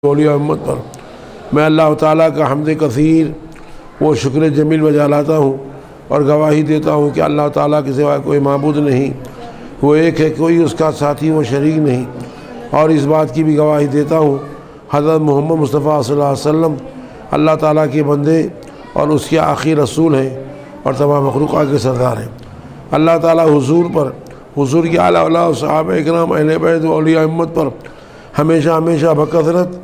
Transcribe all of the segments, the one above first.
اولیاء امت پر میں اللہ تعالیٰ کا حمد کثیر و شکر جمیل بجا لاتا ہوں اور گواہی دیتا ہوں کہ اللہ تعالیٰ کے سوا کوئی معبود نہیں، وہ ایک ہے، کوئی اس کا ساتھی و شریک نہیں، اور اس بات کی بھی گواہی دیتا ہوں حضرت محمد مصطفیٰ صلی اللہ علیہ وسلم اللہ تعالیٰ کے بندے اور اس کے آخری رسول ہیں اور تمام مخلوقات کے سردار ہیں۔ اللہ تعالیٰ حضور پر، حضور کے اعلیٰ اولیاء صحابہ اکرام اہل بیت و اولیاء امت پر ہمیشہ بکثرت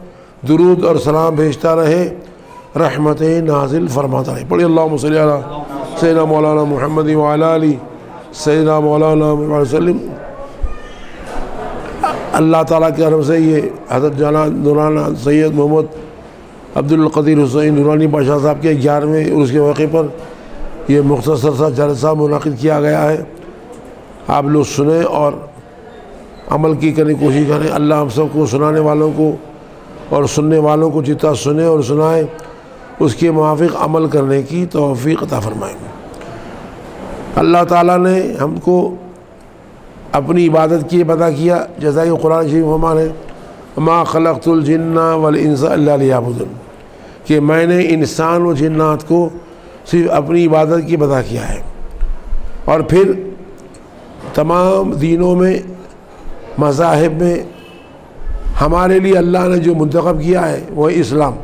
درود اور سلام بھیجتا رہے، رحمتیں نازل فرماتا رہے۔ پڑھی اللہم صلی علی سیدنا مولانا محمد وعلی آلہ سیدنا مولانا محمد وسلم۔ اللہ تعالیٰ کے کرم سے یہ حضرت جناب مولانا سید محمد عبدالقدیر حسین نورانی بادشاہ صاحب کے 11ویں عرس کے موقع پر یہ مختصر سا جلسہ منعقد کیا گیا ہے۔ آپ لوگ سنیں اور عمل کی کرنے کی کوشش کریں۔ اللہ ہم سب کو سنانے والوں کو اور سننے والوں کو جتنا سنے اور سنائے اس کے موافق عمل کرنے کی توفیق عطا فرمائیں۔ اللہ تعالیٰ نے ہم کو اپنی عبادت کی پتہ کیا، جیسا کہ قرآن شریف فرمان ہے ما خلقت الجن والانس الا لیعبدون، کہ میں نے انسان و جنات کو صرف اپنی عبادت کی پتہ کیا ہے۔ اور پھر تمام دینوں میں، مذاہب میں ہمارے لیے اللہ نے جو منتخب کیا ہے وہ اسلام،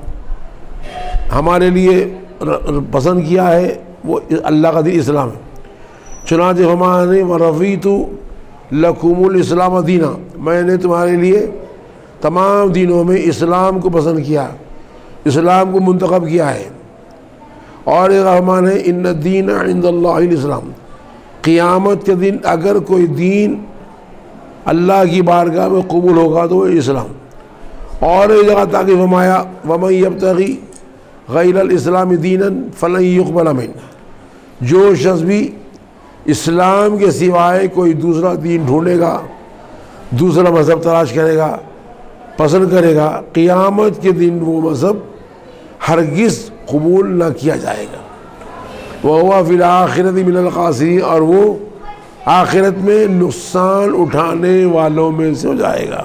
ہمارے لیے پسند کیا ہے وہ اللہ کا دین اسلام ہے۔ چنانچہ ہمارے وَرَضِيتُ لَكُمُ الْإِسْلَامَ دِينًا، میں نے تمہارے لیے تمام دینوں میں اسلام کو پسند کیا، اسلام کو منتخب کیا ہے۔ اور ایک رحمان ہے ان الدین عند اللہ الاسلام، قیامت کے دن اگر کوئی دین اللہ کی بارگاہ میں قبول ہوگا تو وہ اسلام۔ اور ایک جگہ تاکہ فرمایا وَمَن يَبْتَغِي غَيْرَ الْإِسْلَامِ دِينًا فَلَن يُقْبَلَ مِنْهُ، جو شخص بھی اسلام کے سوائے کوئی دوسرا دین ڈھونڈے گا، دوسرا مذہب تلاش کرے گا، پسند کرے گا، قیامت کے دن وہ مذہب ہرگز قبول نہ کیا جائے گا۔ وَهُوَ فِي الْآخِرَةِ مِنَ الْخَاسِرِينَ، اور وہ آخرت میں نقصان اٹھانے والوں میں سے ہو جائے گا۔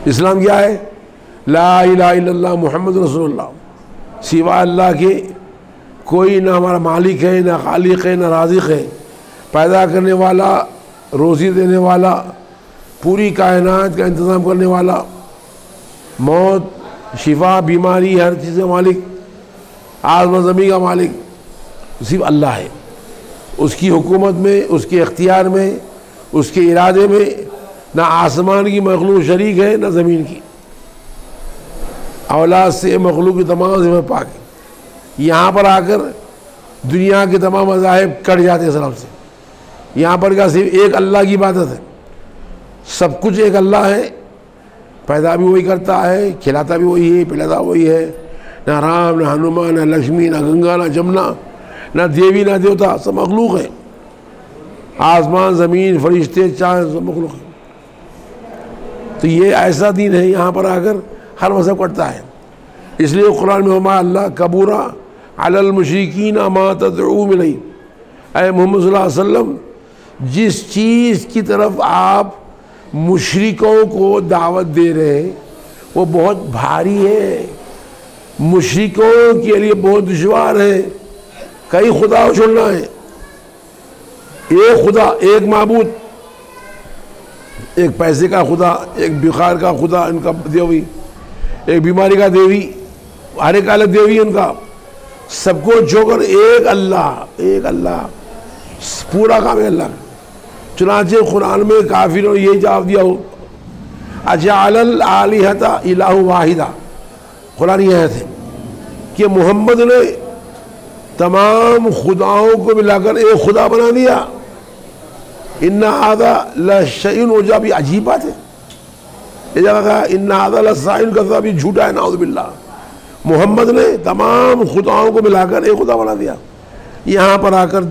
اسلام کیا ہے؟ لا الہ الا اللہ محمد رسول اللہ، سوا اللہ کے کوئی نہ ہمارا مالک ہے، نہ خالق ہے، نہ رازق ہے، پیدا کرنے والا، روزی دینے والا، پوری کائنات کا انتظام کرنے والا، موت، شفا، بیماری، ہر چیز کا مالک، آسمان زمین کا مالک صرف اللہ ہے۔ اس کی حکومت میں، اس کے اختیار میں، اس کے ارادے میں نہ آسمان کی مخلوق شریک ہے نہ زمین کی۔ اولاد سے مخلوق کی تمام ذمہ پاک ہے۔ یہاں پر آ کر دنیا کے تمام مذاہب کٹ جاتے ہیں اسلام سے۔ یہاں پر کا صرف ایک اللہ کی عبادت ہے، سب کچھ ایک اللہ ہے، پیدا بھی وہی کرتا ہے، کھلاتا بھی وہی ہے، پلاتا وہی ہے، نہ رام، نہ ہنومان، نہ لکشمی، نہ گنگا، نہ جمنا، نہ دیوی، نہ دیوتا، سب مخلوق ہے۔ آسمان، زمین، فرشتے، چاند، سب مخلوق ہے۔ تو یہ ایسا دین ہے، یہاں پر آ کر ہر مذہب کرتا ہے۔ اس لیے قرآن میں ہمارا اللہ کبورا علی المشرکین ما تدعوہم الیہ، اے محمد صلی اللہ علیہ وسلم جس چیز کی طرف آپ مشرکوں کو دعوت دے رہے ہیں وہ بہت بھاری ہے، مشرکوں کے لیے بہت دشوار ہے۔ کئی خدا کو چھوڑنا ہے، ایک خدا، ایک معبود، ایک پیسے کا خدا، ایک بخار کا خدا ان کا دیوی، ایک بیماری کا دیوی، ہر ایک الگ دیوی ان کا، سب کو چھوڑ کر ایک اللہ، ایک اللہ، پورا کام ہے اللہ کا۔ چنانچہ قرآن میں کافروں نے یہ جواب دیا ہو اجعل الآلہۃ الہ واحدہ، قرآن یہ ہے کہ محمد نے تمام خداؤں کو ملا کر ایک خدا بنا دیا۔ ان ھذا لشیء عجاب، یہ عجیب بات ہے۔ یہ جگہ کہا ان ھذا لساحر کذاب، یہ جھوٹا ہے، نعوذ باللہ۔ محمد نے تمام خداؤں کو ملا کر ایک خدا بنا دیا۔ یہاں پر آ کر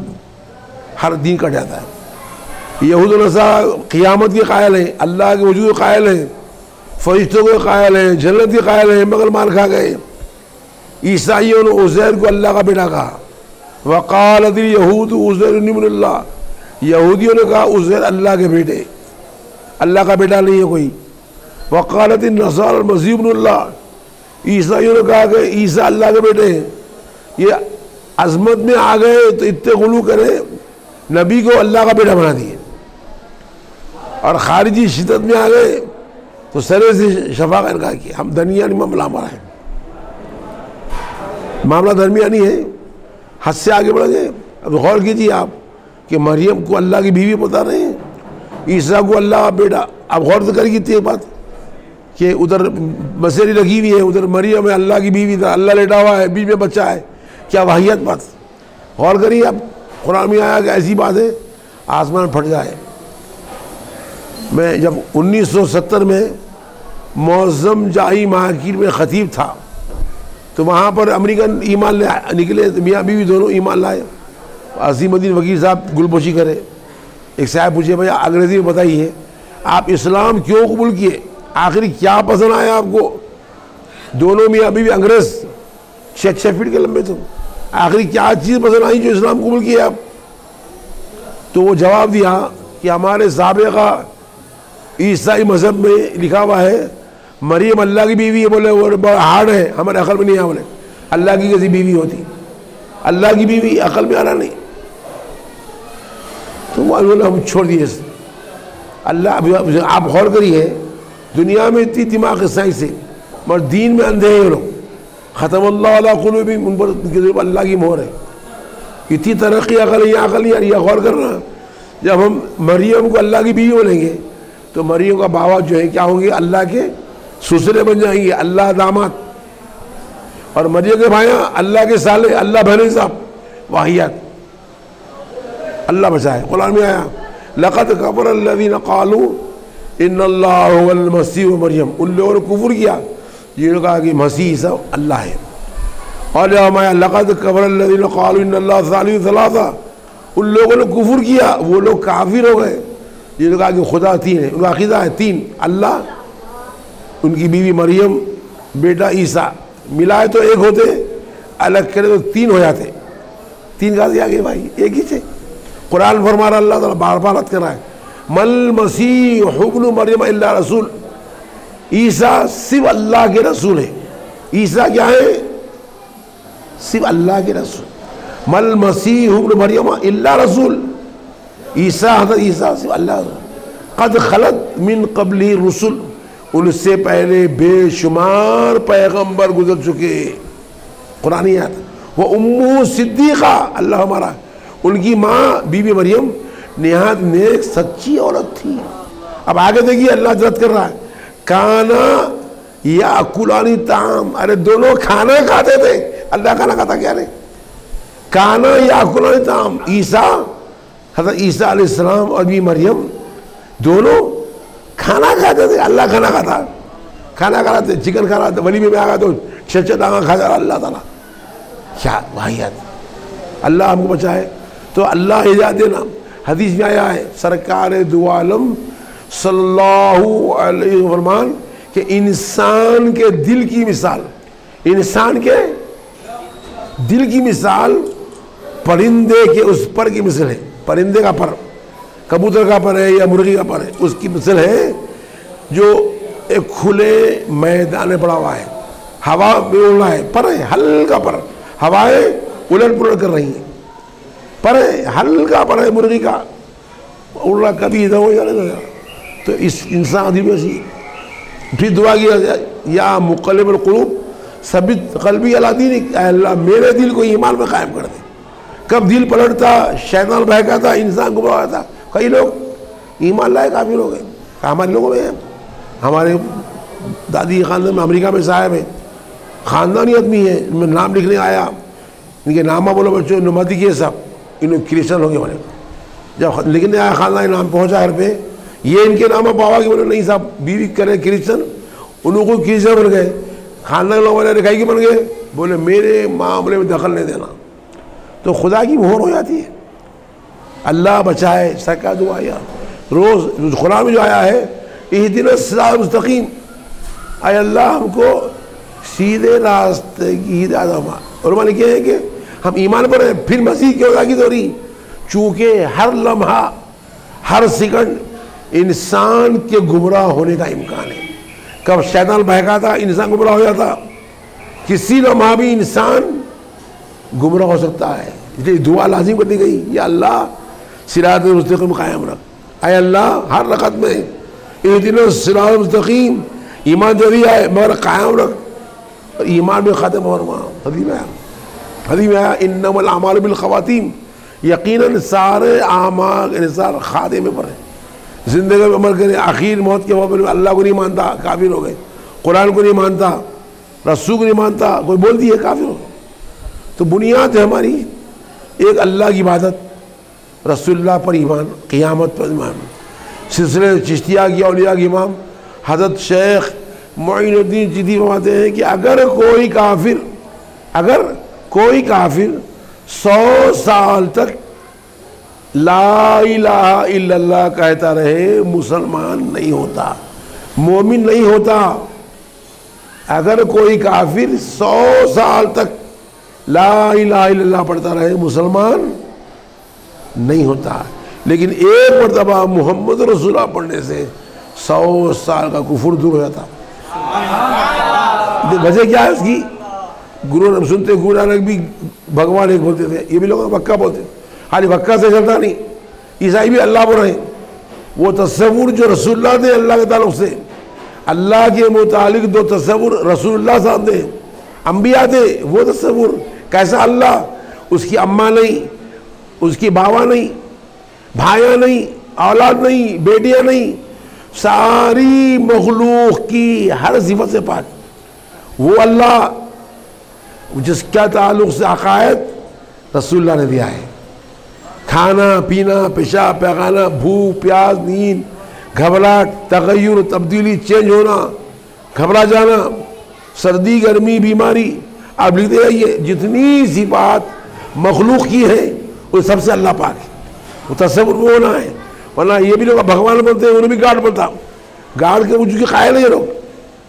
ہر دین کٹ جاتا ہے۔ یہود و نصارہ قیامت کے قائل ہیں، اللہ کے وجود کے قائل ہیں، فرشتوں کے قائل ہیں، جنت کے قائل ہیں، مگر مال کھا گئے۔ عیسائیوں نے عزیر کو اللہ کا بیٹا کہا، وقالت الیہود عزیر ابن اللہ، یہودیوں نے کہا عزیر اللہ کے بیٹے، اللہ کا بیٹا نہیں ہے کوئی۔ وقالت النصارى المسیح ابن اللہ، عیسائیوں نے کہا کہ عیسیٰ اللہ کے بیٹے ہیں. یہ عظمت میں آ گئے تو اتنے غلو کرے نبی کو اللہ کا بیٹا بنا دیے، اور خارجی شدت میں آ گئے تو سرے سے شفا کا انکار کیا. ہم درمیانی معاملہ ہمارا ہے، معاملہ درمیانی ہے، حد سے آگے بڑھ گئے. اب غور کیجیے آپ کہ مریم کو اللہ کی بیوی بتا رہے ہیں، عیسیٰ کو اللہ کا بیٹا. آپ غور تو کری کیتی ہے بات کہ ادھر مسیری لگی ہوئی ہے، ادھر مریم ہے اللہ کی بیوی، ادھر اللہ لیٹا ہوا ہے، بیچ میں بچہ ہے. کیا واحد بات. غور کریے آپ، قرآن میں آیا کہ ایسی بات ہے آسمان پھٹ جائے. میں جب 1970 میں معظم جائی مارکیٹ میں خطیب تھا تو وہاں پر امریکن ایمان لے نکلے، میاں بیوی دونوں ایمان لائے. عظیم الدین وکیل صاحب گلپوشی کرے. ایک صاحب پوچھے بھائی انگریزی میں بتائیے آپ اسلام کیوں قبول کیے، آخری کیا پسند آیا آپ کو؟ دونوں میاں بیوی انگریز 6 فٹ کے لمبے تھے، آخری کیا چیز پسند آئی جو اسلام قبول کیے آپ؟ تو وہ جواب دیا کہ ہمارے سابقہ عیسائی مذہب میں لکھا ہوا ہے مریم اللہ کی بیوی ہے. بولے وہ بڑا ہارڈ ہے، ہمارے عقل میں نہیں آیا. بولے اللہ کی کیسی بیوی ہوتی، اللہ کی بیوی عقل میں آنا نہیں. تو وہ ہم چھوڑ دیے. اللہ آپ غور کریے، دنیا میں اتنی دماغ سائنس ہے مگر دین میں اندھے ہیں لوگ. ختم اللہ علی قلوبہم، ان پر اللہ کی مہر ہے. اتنی ترقی عقل ہے، عقل نہیں آ رہی. غور کرنا، جب ہم مریم کو اللہ کی بیوی بولیں گے تو مریم کا باوا جو ہے کیا ہوں گے؟ اللہ کے سسرے بن جائیں گے، اللہ داماد. اور مریم کے بھائیاں اللہ کے سالے، اللہ بہن صاحب. واحد اللہ بچائے. قرآن میں آیا لقد کفر الذین قالوا ان اللہ هو المسیح مریم. ان لوگوں نے کفر کیا جنہوں نے کہا کہ مسیح عیسیٰ اللہ ہے. اور لقد کفر الذین قالوا ان اللہ ثالث ثلاثہ. ان لوگوں نے کفر کیا، وہ لوگ کافر ہو گئے جنہوں نے کہا کہ خدا تین ہے. ان کا عقیدہ ہے تین، اللہ، ان کی بیوی مریم، بیٹا عیسیٰ. ملائے تو ایک ہوتے، الگ کرے تو تین ہو جاتے. تین کہاں سے آگے بھائی؟ ایک ہی تھے. قرآن فرما رہا، اللہ تعالیٰ بار بار رد کر رہا ہے مل مسیح ابن مریم الا رسول. عیسیٰ صرف اللہ کے رسول ہے. عیسیٰ کیا ہے؟ صرف اللہ کے رسول. مل مسیح ابن مریم الا رسول. عیسیٰ، حضرت عیسیٰ صرف اللہ. قد خلت من قبلہ رسل، ان سے پہلے بے شمار پیغمبر گزر چکے. قرآن آیت. وہ امہ صدیقہ، اللہ ہمارا، ان کی ماں بی بی مریم نہایت نیک سچی عورت تھی. اب آگے دیکھیے اللہ رد کر رہا ہے کانا یاکلانی طعام. ارے دونوں کھانا کھاتے تھے. اللہ کھانا کھاتا کیا رہے؟ کانا یاکلانی طعام. عیسیٰ، حضرت عیسیٰ علیہ السلام اور بی مریم دونوں کھانا کھاتے تھے. اللہ کھانا کھاتا، کھانا کھا رہا تھے، چکن کھا رہا تھا، ولیمے میں آ گیا تو چچا داغا کھا جا رہا. اللہ تعالیٰ کیا واحد. اللہ ہم کو بچائے. تو اللہ ہدایت دینا. حدیث میں آیا ہے سرکار دو عالم صلی اللہ علیہ وسلم فرمان کہ انسان کے دل کی مثال، انسان کے دل کی مثال پرندے کے اس پر کی مثل ہے. پرندے کا پر، کبوتر کا پر ہے یا مرغی کا پر ہے، اس کی مثل ہے جو ایک کھلے میدان میں پڑا ہوا ہے، ہوا میں اڑ رہا ہے. پر ہے ہلکا پر، ہوائیں الٹ پلٹ کر رہی ہیں. پر ہے ہلکا پر ہے مرغی کا، اڑ رہا کبھی ادھر ہو جائے. تو اس انسان دل میں سی. پھر دعا کیا یا مقلب القلوب ثبت قلبی علی دینک، اے اللہ میرے دل کو ایمان میں قائم کر دے. کب دل پلٹتا، شیطان بہکاتا، انسان کو بڑھاتا. کئی لوگ ایمان لائے کافی لوگ ہیں. ہمارے لوگوں میں ہمارے دادی خاندان میں امریکہ میں صاحب ہے، خاندانی آدمی ہے. میں نام لکھنے آیا، ان کے نامہ بولو بچوں نمتی کیے صاحب، انہوں کرسچن ہو گئے. بولے جب لکھنے آیا خاندانی نام پہنچا گھر پہ، یہ ان کے نامہ پاوا کہ بولے نہیں صاحب بیوی کرے کرسچن، انہوں کو کرسچن بن گئے. خاندان لوگ بولے رکھائی کے بن گئے، بولے میرے معاملے میں دخل نہیں دینا. تو خدا کی مہر ہو جاتی ہے. اللہ بچائے. سرکار دعا یا روز قرآن میں جو آیا ہے اہدنا الصراط المستقیم، اے اللہ ہم کو سیدھے راستے کی ہدایت فرما. اور میں نے کیا ہے کہ ہم ایمان پر ہیں. پھر مسیح کی تاکید ہو رہی چونکہ ہر لمحہ ہر سیکنڈ انسان کے گمراہ ہونے کا امکان ہے. کب شیطان بہکاتا انسان گمراہ ہو جاتا. کسی لمحہ بھی انسان گمراہ ہو سکتا ہے. اس لیے دعا لازم کر دی گئی, یا اللہ صراط مستقیم قائم رکھ. اے اللہ ہر رکعت میں اہدنا الصراط المستقیم ایمان ضروری ہے مگر قائم رکھ, اور ایمان میں ختم ہو رہا. حدیث میں آیا انما الاعمال بالخواتیم, یقیناً سارے اعمال انحصار خاتمے پر ہے. زندگی میں عمل کرے, آخر موت کے وقت میں اللہ کو نہیں مانتا کافر ہو گئے, قرآن کو نہیں مانتا, رسول کو نہیں مانتا, کوئی بول دیے کافر ہو. تو بنیاد ہے ہماری ایک اللہ کی عبادت, رسول اللہ پر ایمان, قیامت پر ایمان. سلسلے چشتیہ کی اولیاء کی امام حضرت شیخ معین الدین چشتی فرماتے ہیں کہ اگر کوئی کافر 100 سال تک لا الہ الا اللہ کہتا رہے مسلمان نہیں ہوتا, مومن نہیں ہوتا. اگر کوئی کافر 100 سال تک لا الہ الا اللہ پڑھتا رہے مسلمان نہیں ہوتا. لیکن ایک مرتبہ محمد رسول اللہ پڑھنے سے 100 سال کا کفر دور ہو جاتا. وجہ کیا ہے اس کی؟ گرو ہم سنتے گرو نانک بھی بھگوان ایک بولتے تھے, یہ بھی لوگ بکا بولتے, خالی بکا سے چلتا نہیں. عیسائی بھی اللہ بول رہے ہیں. وہ تصور جو رسول اللہ تھے اللہ کے تعلق سے, اللہ کے متعلق دو تصور رسول اللہ صاحب تھے, انبیاء تھے, وہ تصور کیسا اللہ, اس کی اماں نہیں, اس کی باوا نہیں, بھائیاں نہیں, اولاد نہیں, بیٹیاں نہیں, ساری مخلوق کی ہر صفت سے پاک. وہ اللہ جس کا تعلق سے عقائد رسول اللہ نے دیا ہے. کھانا پینا, پیشاب پیخانہ, بھوک پیاس, نیند, گھبراہٹ, تغیر, تبدیلی, چینج ہونا, گھبرا جانا, سردی گرمی بیماری, آپ لکھتے رہیے جتنی صفات مخلوق کی ہے وہ سب سے اللہ پاک ہے. وہ تصور وہ ہونا ہے. ورنہ یہ بھی لوگ بھگوان بولتے ہیں, انہوں بھی گاڈ بولتا, گاڈ کے وجود کے قائل ہیں یہ لوگ.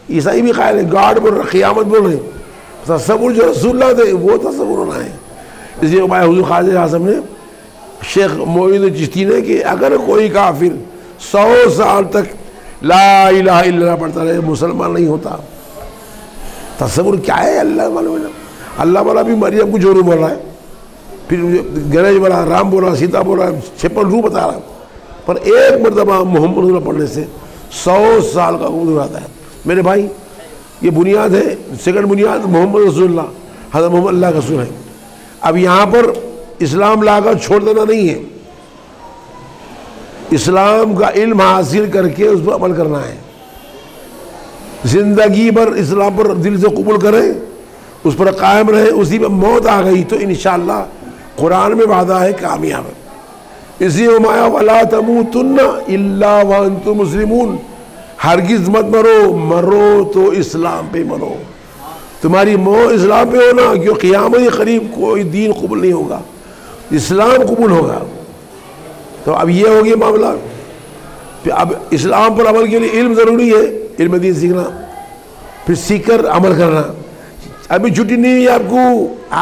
عیسائی بھی قائل ہیں, گاڈ بول رہے, قیامت بول رہے. تصور جو رسول اللہ تھے وہ تصور ہونا ہے. اس لیے حضور خواجہ اعظم نے شیخ معین چشتی نے کہ اگر کوئی کافر 100 سال تک لا الہ الا اللہ پڑھتا رہے مسلمان نہیں ہوتا. تصور کیا ہے اللہ معلوم ہے. اللہ والا بھی مریم کو جورو بول رہا ہے, پھر گنیش بول رہا, رام بول رہا, سیتا بول رہا, 56 روح بتا رہا, پر ایک مرتبہ محمد رسول اللہ پڑھنے سے 100 سال کا عمر آتا ہے. میرے بھائی یہ بنیاد ہے. سیکنڈ بنیاد محمد رسول اللہ, حضرت محمد اللہ کا رسول ہے. اب یہاں پر اسلام لا کر چھوڑ دینا نہیں ہے, اسلام کا علم حاصل کر کے اس پر عمل کرنا ہے. زندگی بھر اسلام پر دل سے قبول کریں, اس پر قائم رہے, اسی پر موت آ گئی تو انشاءاللہ قرآن میں وعدہ ہے کامیاب ہے. اسی ہمایا وَلَا تَمُوتُنَّ إِلَّا وَأَنْتُمْ مُسْلِمُونَ, ہرگز مت مرو, مرو تو اسلام پہ مرو. تمہاری موت اسلام پہ ہونا, کیوں قیامت قریب کوئی دین قبول نہیں ہوگا, اسلام قبول ہوگا. تو اب یہ ہوگی معاملہ. پھر اب اسلام پر عمل کے لیے علم ضروری ہے, علم دین سیکھنا, پھر سیکھ کر عمل کرنا. ابھی چھٹی نہیں ہے آپ کو,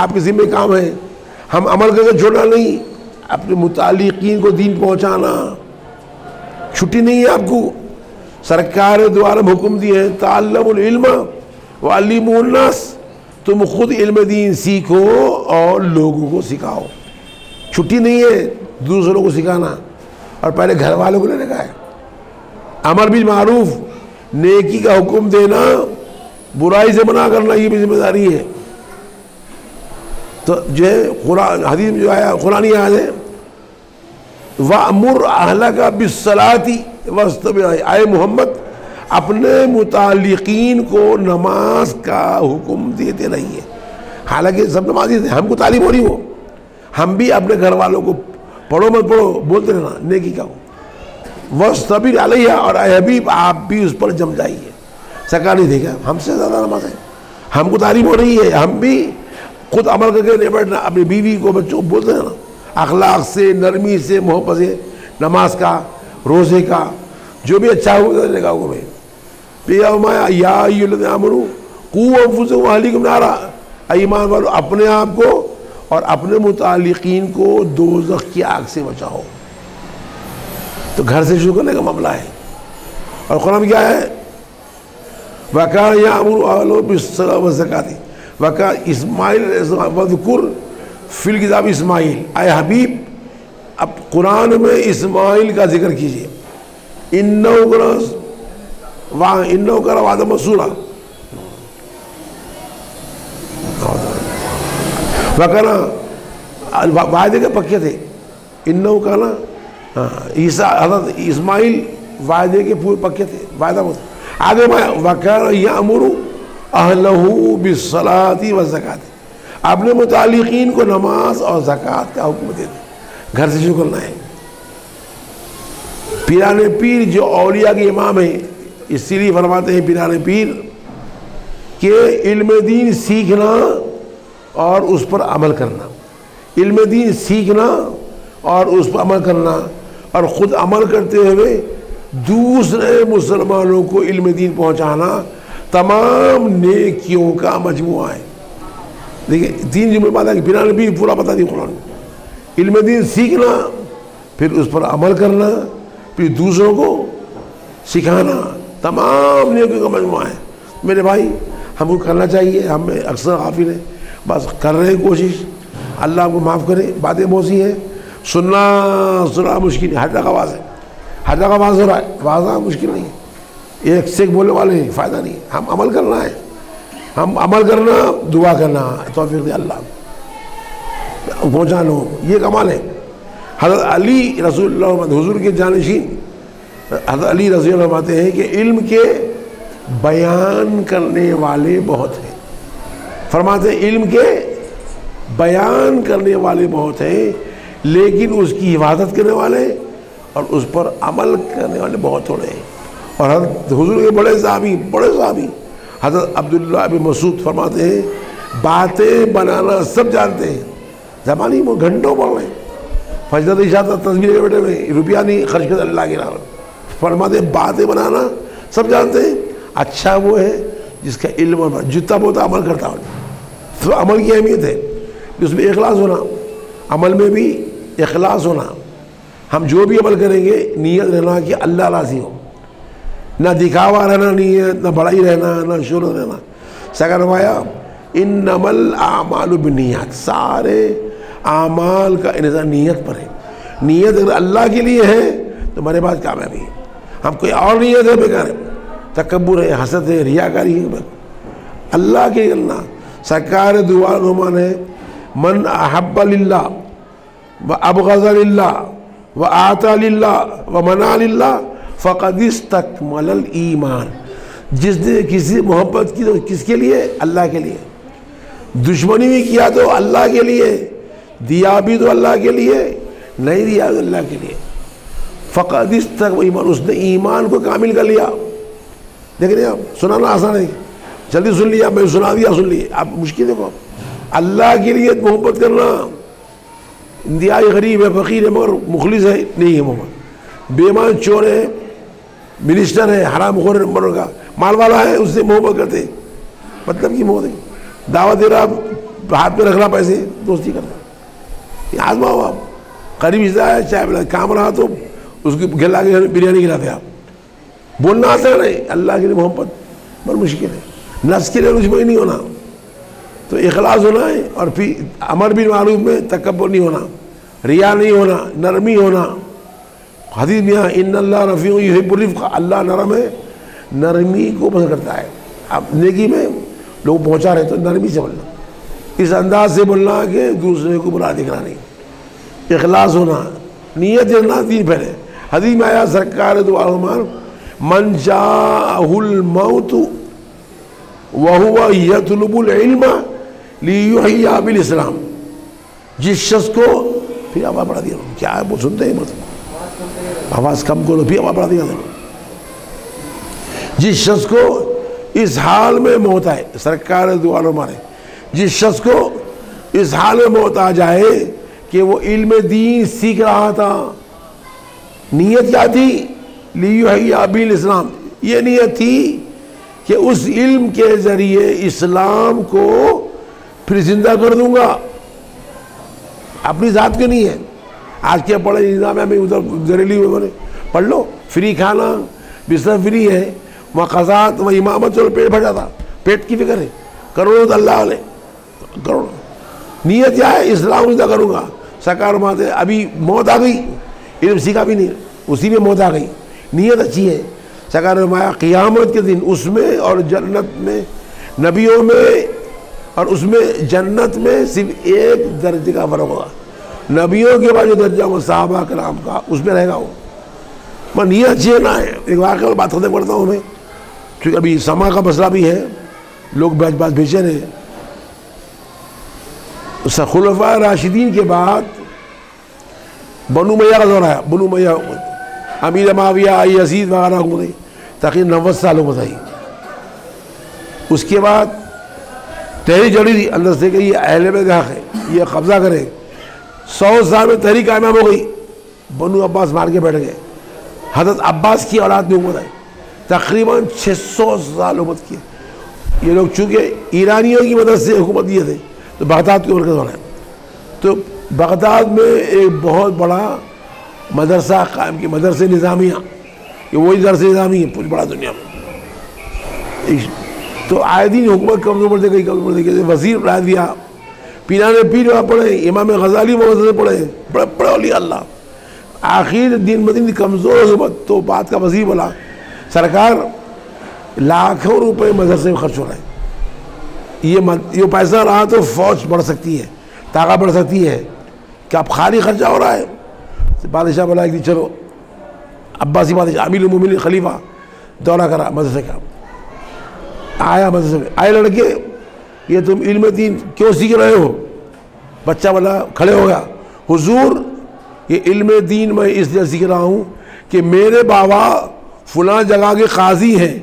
آپ کے ذمہ کام ہے. ہم عمل کر کے چھوڑنا نہیں, اپنے متعلقین کو دین پہنچانا. چھٹی نہیں ہے آپ کو. سرکار دوارا حکم دیے ہیں تعلم العلم وعلموا الناس, تم خود علم دین سیکھو اور لوگوں کو سکھاؤ. چھٹی نہیں ہے دوسروں کو سکھانا, اور پہلے گھر والوں کو لینے کا ہے. امر بالمعروف, نیکی کا حکم دینا, برائی سے منع کرنا, یہ بھی ذمہ داری ہے. تو جو ہے قرآن حدیث میں جو آیا قرآنی آیت ہے وَأْمُرْ أَهْلَكَ بِالصَّلَاةِ وَاسْتَبِقْ, اے محمد اپنے متعلقین کو نماز کا حکم دیتے رہیے. حالانکہ سب نمازی تھے, ہم کو تعلیم ہو رہی ہو, ہم بھی اپنے گھر والوں کو پڑھو مت پڑھو بولتے رہنا نیکی کا. وَاسْتَبِقْ عَلَيْهَا, اور اے حبیب آپ بھی اس پر جم جائیے. سرکار نہیں دیکھا ہم سے زیادہ نماز ہے, ہم کو تعلیم ہو رہی ہے, ہم بھی خود عمل کر کے نہیں بیٹھنا, اپنی بیوی کو بچوں کو بولتے رہنا اخلاق سے, نرمی سے, محبت سے, نماز کا, روزے کا, جو بھی اچھا ہوگا لگا ہوگا. میں یا ایھا الذین آمنوا قوا انفسکم واہلیکم نارا, ایمان والو اپنے آپ کو اور اپنے متعلقین کو دوزخ کی آگ سے بچاؤ. تو گھر سے شروع کرنے کا معاملہ ہے. اور قرآن میں کیا ہے وَكَانَ يَأْمُرُ أَهْلَهُ بِالصَّلَاةِ وَالزَّكَاةِ وَكَانَ اسماعیل وَذْكُرْ فِي الْكِتَابِ اسماعیل، اے حبیب اب قرآن میں اسماعیل کا ذکر کیجئے، اِنَّهُ كَانَ وَعْدًا مَّسْئُولًا، وَكَانَ وعدے کے پکے تھے، اِنَّهُ كَانَ عیسیٰ حضرت اسماعیل وعدے کے پورے پکے تھے، وعدہ ہوتا آگے وَكَانَ يَأْمُرُ أَهْلَهُ بِالصَّلَاةِ وَالزَّكَاةِ، اپنے متعلقین کو نماز اور زکوٰۃ کا حکم دیتے، گھر سے شروع کرنا ہے۔ پیران پیر جو اولیاء کے امام ہیں، اس لیے فرماتے ہیں پیران پیر کہ علم دین سیکھنا اور اس پر عمل کرنا، علم دین سیکھنا اور اس پر عمل کرنا، اور خود عمل کرتے ہوئے دوسرے مسلمانوں کو علم دین پہنچانا تمام نیکیوں کا مجموعہ ہے۔ دیکھیں تین جملے بات ہے کہ پیران پیر پورا بتا دی قرآن، علم دین سیکھنا، پھر اس پر عمل کرنا، پھر دوسروں کو سکھانا، تمام نیکیوں کا مجموعہ ہے۔ میرے بھائی ہم کو کرنا چاہیے، ہم اکثر غافل ہیں، بس کر رہے ہیں کوشش، اللہ آپ کو معاف کرے۔ باتیں بہت سی ہیں، سننا مشکل ہے، ہر جگہ آواز ہے، ہر جگہ آواز ہو رہا ہے، آواز مشکل نہیں ہے، ایک سے ایک بولنے والے ہیں، فائدہ نہیں ہے، ہم عمل کرنا ہے، ہم عمل کرنا، دعا کرنا، توفیق دے اللہ پہنچانا، یہ کمال ہے۔ حضرت علی رسول اللہ حضور کے جانشین حضرت علی رضی اللہ فرماتے ہیں کہ علم کے بیان کرنے والے بہت ہیں، فرماتے ہیں علم کے بیان کرنے والے بہت ہیں، لیکن اس کی حفاظت کرنے والے اور اس پر عمل کرنے والے بہت تھوڑے ہیں۔ اور حضرت حضور کے بڑے صحابی حضرت عبداللہ بن مسعود فرماتے ہیں باتیں بنانا سب جانتے ہیں، زبانی میں گھنٹوں پڑھ رہے ہیں، فجر عشاء تصویر کے بیٹے میں روپیہ نہیں خرچ کرتے اللہ کے راہ میں، فرماتے ہیں باتیں بنانا سب جانتے ہیں، اچھا وہ ہے جس کا علم اور جتنا بہت عمل کرتا ہو۔ تو عمل کی اہمیت ہے، اس میں اخلاص ہونا، عمل میں بھی اخلاص ہونا، ہم جو بھی عمل کریں گے نیت رہنا کہ اللہ راضی ہو، نہ دکھاوا رہنا نیت، نہ بڑائی رہنا، نہ شہرت رہنا۔ سکر نمایا انما الاعمال بالنیات، سارے اعمال کا انحصار نیت پر ہے، نیت اگر اللہ کے لیے ہے تو ہمارے پاس کامیابی ہے، ہم کوئی اور نیت ہے بیکار ہے، تکبر ہے، حسد ہے، ریاکاری ہے، اللہ کے کرنا۔ سرکار دعا نعمان ہے من احب للہ وابغض للہ وآتا للہ ومنع للہ فقد استکمل الایمان، جس نے کسی محبت کی تو کس کے لیے؟ اللہ کے لیے، دشمنی بھی کیا تو اللہ کے لیے، دیا بھی تو اللہ کے لیے، نہیں دیا تو اللہ کے لیے، فقد استکمل ایمان، اس نے ایمان کو کامل کر لیا۔ دیکھ رہے ہیں آپ، سنانا آسان ہے، جلدی سن لیا، میں سنا دیا سن لیے، آپ مشکل دیکھو، اللہ کے لیے محبت کرنا، انتہائی غریب ہے، فقیر ہے، مگر مخلص ہے نہیں ہے محبت، بے ایمان چور ہے، منسٹر ہے، حرام خور نمبر کا مال والا ہے، اس سے محبت کرتے، مطلب کی محبت ہے، دعوت دے رہا، ہاتھ میں رکھ رہا پیسے، دوستی کرنا، آزماؤ آپ، قریب رشتہ ہے، چائے پلا کام رہا تو اس کی گھلا کے بریانی کھلاتے آپ، بولنا آسان ہے، اللہ کے لیے محبت بڑا مشکل ہے، نفس کے لیے دشمنی نہیں ہونا، تو اخلاص ہونا ہے، اور پھر امر بالمعروف میں تکبر نہیں ہونا، ریا نہیں ہونا، نرمی ہونا۔ حدیث میں ان اللہ رفیع یحب الرفق، اللہ نرم ہے، نرمی کو پسند کرتا ہے۔ اب نیکی میں لوگ پہنچا رہے تو نرمی سے بولنا، اس انداز سے بولنا کہ دوسرے کو برا دکھنا نہیں، اخلاص ہونا، نیت رکھنا، دین پہلے۔ حدیث میں آیا سرکار دو عالمان من جاءہ الموت وہو یطلب العلم لیحیی بالاسلام، جس شخص کو، پھر آواز بڑھا دیا، کیا ہے وہ سنتے ہیں، مطلب آواز کم کرو، پھر آواز بڑھا دیا، جس شخص کو اس حال میں موت آئے، سرکار دو عالم مارے، جس شخص کو اس حال میں موت آ جائے کہ وہ علم دین سیکھ رہا تھا، نیت کیا تھی؟ لیحیی بالاسلام، یہ نیت تھی کہ اس علم کے ذریعے اسلام کو پھر زندہ کر دوں گا، اپنی ذات کے نہیں ہے۔ آج کیا پڑھے نظام ہے، میں ادھر گھریلو میں پڑھ لو، فری کھانا بستر فری ہے، وہاں قضات وہاں امامت چلو پیٹ بھر جاتا. پیٹ کی فکر ہے, کروڑوں اللہ والے کروڑوں. نیت کیا ہے؟ اسلام ادا کروں گا. سرکار ماتے ابھی موت آ گئی, علم سیکھا بھی نہیں, اسی میں موت آ گئی. نیت اچھی ہے. سرکار نے فرمایا قیامت کے دن اس میں اور جنت میں, نبیوں میں اور اس میں جنت میں صرف ایک درجے کا فرق ہوگا. نبیوں کے بعد جو درجہ وہ صحابہ کرام کا, اس میں رہے گا وہ. میں نیت اچھی ہے نہ ہے. ایک واقعہ بات ختم کرتا ہوں میں, کیونکہ ابھی سما کا مسئلہ بھی ہے, لوگ بات بھیجے رہے. خلفاء راشدین کے بعد بنو امیہ کا دور آیا. بنو امیہ امیر معاویہ, یزید وغیرہ حکومت آئی, تقریباً 90 سال حکومت آئی. اس کے بعد تحریک جڑی تھی اندر سے کہ یہ اہل بیت کا حق ہے, یہ قبضہ کرے. 100 سال میں تحریک کامیاب ہو گئی. بنو عباس مار کے بیٹھ گئے. حضرت عباس کی اولاد میں حکومت آئی, تقریباً 600 سال حکومت کی. یہ لوگ چونکہ ایرانیوں کی مدد سے حکومت دیے تھے تو بغداد کے مرکز بنا ہے. تو بغداد میں ایک بہت بڑا مدرسہ قائم کیا, مدرسہ نظامیہ. یہ وہی درس نظامی ہے پوری بڑا دنیا میں. تو آئے دن حکومت کمزور پڑتے گئی, کمزور پڑتے گئی. وزیر بنا دیا, پیرانے پیر وہاں پڑھے, امام غزالی مدرسے پڑھے, بڑے بڑے اولیاء اللہ. آخر دین مدین کمزور حکومت تو بات کا وزیر بولا سرکار لاکھوں روپے مدرسے میں خرچ ہو رہے ہیں, یہ پیسہ رہا تو فوج بڑھ سکتی ہے, طاقت بڑھ سکتی ہے, کہ اب خالی خرچہ ہو رہا ہے. بادشاہ بولا کہ چلو, عباسی بادشاہ امیر المومنین خلیفہ دورہ کرا مدرسے کا. آیا مدرسے میں, آئے لڑکے, یہ تم علم دین کیوں سیکھ رہے ہو؟ بچہ بولا, کھڑے ہو گیا, حضور یہ علم دین میں اس لیے سیکھ رہا ہوں کہ میرے بابا فلاں جگہ کے قاضی ہیں,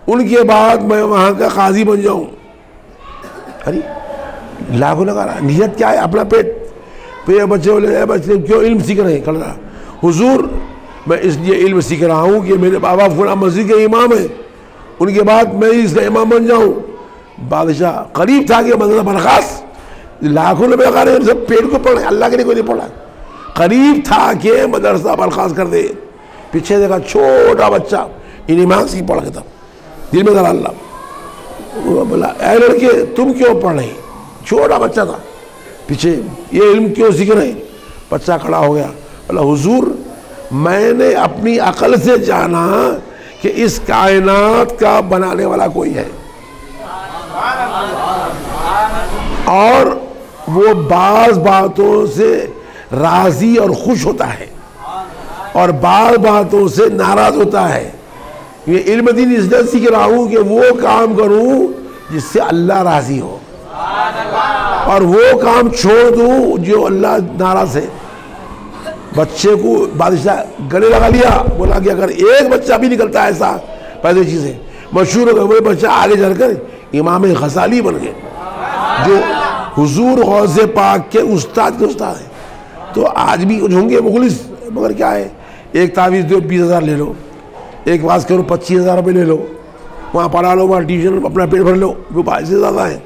ان کے بعد میں وہاں کا قاضی بن جاؤں. ارے لاکھوں لگا رہا. نیت کیا ہے؟ اپنا پیٹ. پھر بچے بولے اے بچے کیوں علم سیکھ رہے ہیں؟ کھڑ رہا, حضور میں اس لیے علم سیکھ رہا ہوں کہ میرے بابا فلاں مسجد کے امام ہیں, ان کے بعد میں اس کا امام بن جاؤں. بادشاہ قریب تھا کہ مدرسہ برخاست, لاکھوں روپے لگا رہے ہیں, سب پیٹ کو پڑھ رہے, اللہ کے لیے کوئی نہیں پڑھا. قریب تھا کہ مدرسہ برخاست کر دے. پیچھے دیکھا چھوٹا بچہ ان امام سے پڑھ کے تھا, دل میں ذرا اللہ. وہ بولا اے لڑکے تم کیوں پڑھ رہے ہیں؟ چھوٹا بچہ تھا پیچھے, یہ علم کیوں سیکھ رہے ہیں؟ بچہ کھڑا ہو گیا, بولا حضور میں نے اپنی عقل سے جانا کہ اس کائنات کا بنانے والا کوئی ہے, اور وہ بعض باتوں سے راضی اور خوش ہوتا ہے اور بعض باتوں سے ناراض ہوتا ہے. یہ علم دین اس لیے سیکھ رہا ہوں کہ وہ کام کروں جس سے اللہ راضی ہو, اور وہ کام چھوڑ دوں جو اللہ ناراض ہے. بچے کو بادشاہ گلے لگا لیا, بولا کہ اگر ایک بچہ بھی نکلتا ہے ایسا پہلے چیزیں مشہور ہو گئے, وہ بچہ آگے چل کر امام غزالی بن گئے جو حضور غوث پاک کے استاد کے استاد ہیں. تو آج بھی کچھ ہوں گے مخلص, مگر کیا ہے, ایک تعویذ دو 20,000 لے لو, ایک واز کرو 25,000 روپے لے لو, وہاں پڑھا لو, وہاں ٹیوشن اپنا پیٹ بھر لو, وہ پیسے زیادہ ہیں.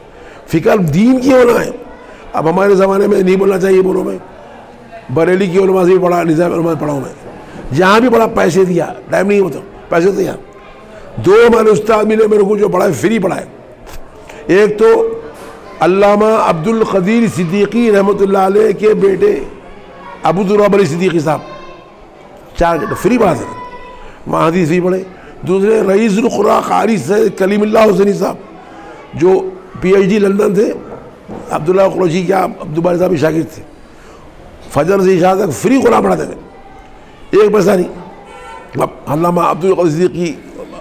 فکر دین کی ہونا ہے. اب ہمارے زمانے میں نہیں بولنا چاہیے بولو, میں بریلی کی علماء سے بھی پڑھا, نظام علماء پڑھا ہوں میں, جہاں بھی پڑھا پیسے دیا, ٹائم نہیں ہوتا, پیسے دیا. 2 ہمارے استاد ملے میرے کو جو پڑھائے فری پڑھائے. ایک تو علامہ عبد القدیر صدیقی رحمۃ اللہ علیہ کے بیٹے ابو ذراب علی صدیقی صاحب, 4 گھنٹے فری پڑھا سکتے, وہاں حدیث بھی پڑھے. دوسرے رئیس القراء قاری سید کلیم اللہ حسینی صاحب جو PhD لندن تھے, عبداللہ قریشی کیا عبد الباری صاحب شاگرد تھے, فجر سے عشاء تک فری قرآن پڑھاتے تھے, ایک پیسہ نہیں. اب علامہ عبد القدیر صدیقی,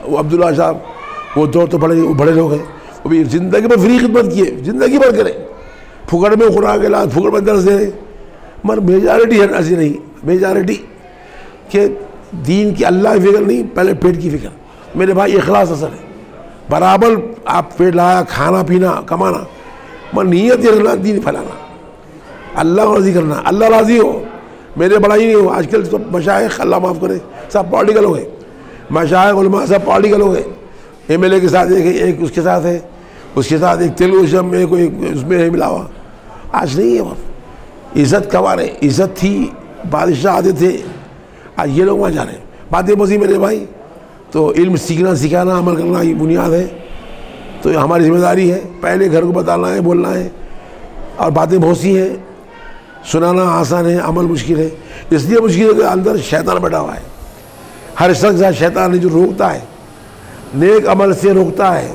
وہ عبداللہ صاحب وہ دور تو بڑے لوگ ہیں, وہ بھی زندگی میں فری خدمت کیے, زندگی بھر کرے, پھکڑ میں قرآن کے لات پھکڑ میں درس دے رہے. مگر میجارٹی ہے ایسی نہیں, میجارٹی کہ دین کی اللہ کی فکر نہیں, پہلے پیٹ کی فکر. میرے بھائی اخلاص اثر ہے, برابر آپ پیٹ لایا, کھانا پینا کمانا, مگر نیت یہ رکھنا دین پھیلانا, اللہ کو راضی کرنا, اللہ راضی ہو. میرے بڑائی نہیں ہو. آج کل تو مشائخ اللہ معاف کرے سب پولیٹیکل ہو گئے, مشائخ علماء سب پولیٹیکل ہو گئے. MLA کے ساتھ ایک اس کے ساتھ ہے, اس کے ساتھ ایک تیلگو شم میں کوئی اس میں ملا ہوا. آج نہیں ہے, عزت کمانے, عزت تھی, بادشاہ آتے تھے, آج یہ لوگ وہاں جا رہے ہیں. باتیں بزی میرے بھائی, تو علم سیکھنا سکھانا عمل کرنا یہ بنیاد ہے. تو ہماری ذمہ داری ہے پہلے گھر کو بتانا ہے, بولنا ہے. اور باتیں بہت سی ہیں, سنانا آسان ہے, عمل مشکل ہے. اس لیے مشکل ہے کہ اندر شیطان بیٹھا ہوا ہے. ہر شخص شیطان ہے جو روکتا ہے, نیک عمل سے روکتا ہے,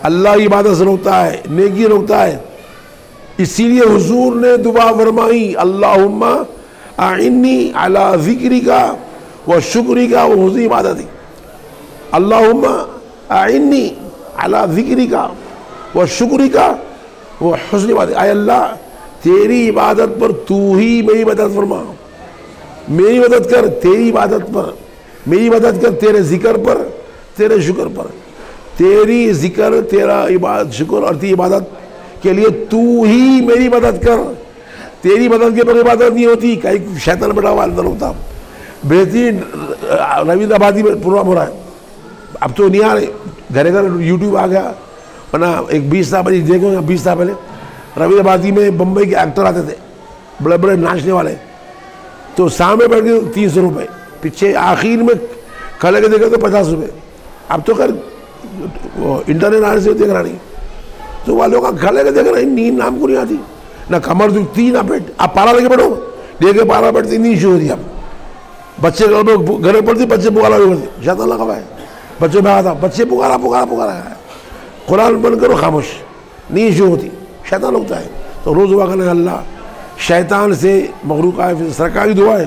اللہ کی عبادت سے روکتا ہے, نیکی روکتا ہے. اسی لیے حضور نے دعا فرمائی, اللہم اعنی علی ذکرک و شکرک و حسن عبادتی. اللہم اعنی علی ذکرک و شکرک و حسن عبادتی. اے اللہ تیری عبادت پر تو ہی میری مدد فرما, میری مدد کر تیری عبادت پر, میری مدد کر تیرے ذکر پر, تیرے شکر پر. تیری ذکر, تیرا عبادت, شکر اور تیری عبادت کے لیے تو ہی میری مدد کر. تیری مدد کے پر عبادت نہیں ہوتی, کہیں شیطان بیٹھا ہوا اندر ہوتا. بہترین رویندر آبادی میں پروگرام ہو رہا ہے, اب تو نہیں آ رہے, گھر گھر یوٹیوب آ گیا, ورنہ ایک 20 سال پہلے دیکھو, 20 سال پہلے رویندر آبادی میں بمبئی کے ایکٹر آتے تھے, بڑے بڑے ناچنے والے. تو سامنے بیٹھ کے 300 روپے, پیچھے آخر میں کھڑے کے دیکھے تو 50 روپے. اب تو خیر انٹرنیٹ آنے سے دیکھ رہا نہیں, تو والوں کا کھڑے کے دیکھ رہا, نیند نام کو نہیں آتی, نہ کمر دکھتی نہ پیٹ. آپ پارا لے کے بیٹھو, لے کے پارا بیٹھتے نیند شروع ہوتی. اب بچے گھر میں پڑھتی, بچے پکارا بھی کرتے, شیطان لگا ہوا ہے بچوں میں. آتا بچے پکارا پکارا پکارا ہے, قرآن بند کرو خاموش, نیند شروع ہوتی, شیطان ہوتا ہے. تو روز دعا کرنا, اللہ شیطان سے مغروق آئے. سرکاری دعا ہے,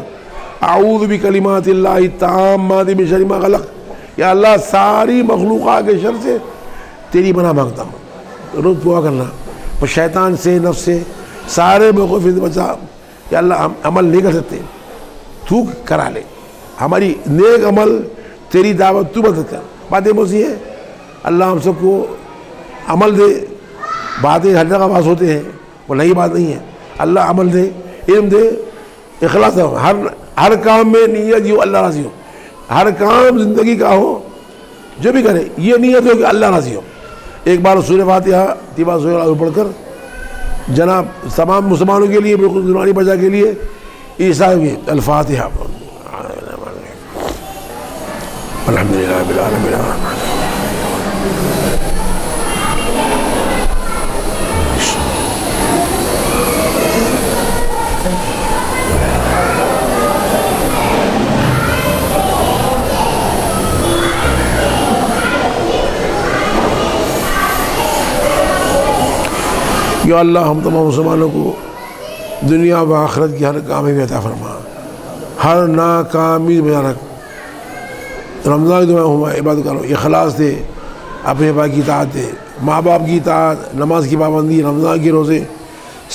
اعوذ بکلمات اللہ التامات من شر ما خلق. یا اللہ ساری مخلوقات کے شر سے تیری پناہ مانگتا ہوں. روز دعا کرنا, اور شیطان سے, نفس سے, سارے موقف سے بچا. یا اللہ ہم عمل نہیں کر سکتے, تو کرا لے ہماری نیک عمل, تیری دعوت تو مدد کر. باتیں موسی ہیں, اللہ ہم سب کو عمل دے. باتیں ہر جگہ پاس ہوتے ہیں, وہ نئی بات نہیں ہے. اللہ عمل دے, علم دے, اخلاص ہو. ہر کام میں نیت یہ اللہ راضی ہو. ہر کام زندگی کا ہو, جو بھی کرے یہ نیت ہو کہ اللہ راضی ہو. ایک بار سورہ فاتحہ تیبا سورہ پڑھ کر جناب تمام مسلمانوں کے لیے, بالکل نورانی بجا کے لیے عیسیٰ کی الفاتحہ. الحمدللہ رب العالمین. یا اللہ ہم تمام مسلمانوں کو دنیا و آخرت کی ہر کامیابی عطا فرما, ہر ناکامی میں رکھ. رمضان کی دعا عبادت کرو, اخلاص دے, اپنے باپ کی اطاعت دے, ماں باپ کی اطاعت, نماز کی پابندی, رمضان کے روزے,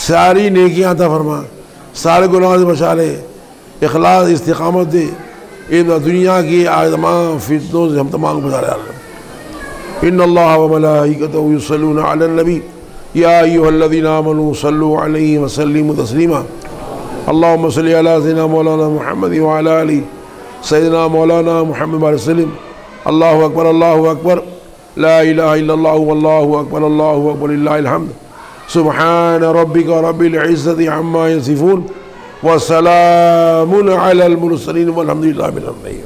ساری نیکیاں عطا فرما, سارے گناہوں سے بچا لے, اخلاص استقامت دے. دنیا کی تمام فتنوں سے ہم تمام کو بچا لے. ان اللہ و ملائکتہ یصلون علی النبی یا ایھا الذین آمنوا صلوا علیہ وسلموا تسلیما. اللہم صلی علی سیدنا مولانا محمد وعلی آلہ سیدنا مولانا محمد علیہ وسلم. اللہ اکبر, اللہ اکبر, لا الہ الا اللہ واللہ اکبر, اللہ اکبر للہ الحمد. سبحان ربک رب العزت عما یصفون وسلام علی المرسلین والحمد للہ رب العالمین.